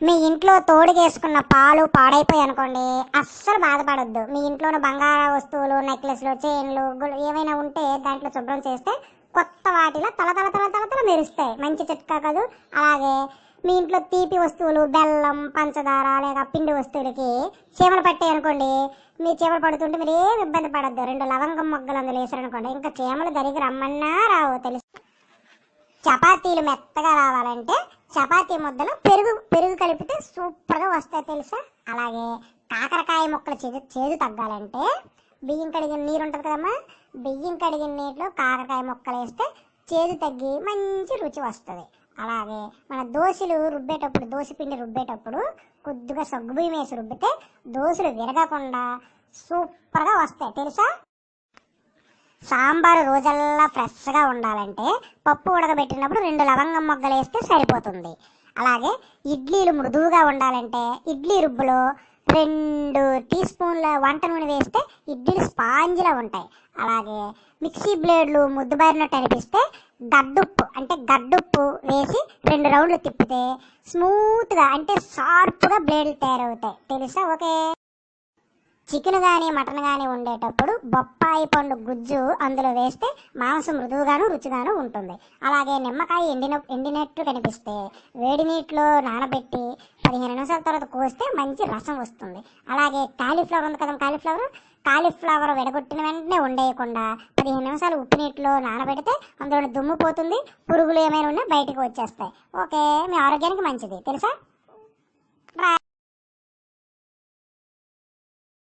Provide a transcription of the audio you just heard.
మీ ఇంట్లో తోడుగేసుకున్న పాలు పాడైపోయి అనుకోండి, అస్సలు బాధపడొద్దు. మీ ఇంట్లోని బంగారు వస్తువులు, నెక్లెస్లు, చైన్లు ఏమైనా ఉంటే దాంట్లో శుభ్రం చేస్తే కొత్త వాటిలో తల తల తల తల తల మెరుస్తాయి. మంచి చిట్కా కాదు. అలాగే మీ ఇంట్లో తీపి వస్తువులు, బెల్లం, పంచదార లేదా పిండి వస్తువులకి చీమలు పట్టాయి అనుకోండి, మీ చీమలు పడుతుంటే మీరు ఏమి ఇబ్బంది పడద్దు. 2 లవంగం మొగ్గలు అందులో వేసారనుకోండి, ఇంకా చీమలు దరికి రమ్మన్నా రావు. తెలుసు. చపాతీలు మెత్తగా రావాలంటే చపాతీ ముద్దలో పెరుగు పెరుగు కలిపితే సూపర్గా వస్తాయి తెలుసా. అలాగే కాకరకాయ ముక్కలు చేదు తగ్గాలంటే బియ్యం కడిగిన నీరు ఉంటుంది కదమ్మా, బియ్యం కడిగిన నీటిలో కాకరకాయ ముక్కలు వేస్తే చేదు తగ్గి మంచి రుచి వస్తుంది. అలాగే మన దోశలు రుబ్బేటప్పుడు, దోశ పిండి రుబ్బేటప్పుడు కొద్దిగా సగ్గుబియ్యం వేసి రుబ్బితే దోశలు విరగకుండా సూపర్గా వస్తాయి తెలుసా. సాంబారు రోజల్లా ఫ్రెష్గా ఉండాలంటే పప్పు ఉడకబెట్టినప్పుడు 2 లవంగం మొగ్గలు వేస్తే సరిపోతుంది. అలాగే ఇడ్లీలు మృదువుగా ఉండాలంటే ఇడ్లీ రుబ్బులో 2 టీ స్పూన్ల వంట నూనె వేస్తే ఇడ్లీలు స్పాంజిలా ఉంటాయి. అలాగే మిక్సీ బ్లేడ్లు ముద్దుబారినట్టు అనిపిస్తే గడ్డుప్పు వేసి 2 రౌండ్లు తిప్పితే స్మూత్గా అంటే షార్ప్గా బ్లేడ్లు తయారవుతాయి తెలుసా. ఓకే. చికెన్ కానీ మటన్ కానీ ఉండేటప్పుడు బొప్పాయి పండు గుజ్జు అందులో వేస్తే మాంసం మృదువుగాను రుచిగాను ఉంటుంది. అలాగే నిమ్మకాయ ఎండినట్టు కనిపిస్తే వేడి నీటిలో నానబెట్టి 15 నిమిషాల తర్వాత కోస్తే మంచి రసం వస్తుంది. అలాగే కాలీఫ్లవర్ ఉంది కదా, కాలీఫ్లవర్ విడగొట్టిన వెంటనే ఉండేయకుండా 15 నిమిషాలు ఉప్పు నీటిలో నానబెడితే అందులో దుమ్ము పోతుంది, పురుగులు ఏమైనా ఉన్నా బయటకు వచ్చేస్తాయి. ఓకే, మీ ఆరోగ్యానికి మంచిది తెలుసా.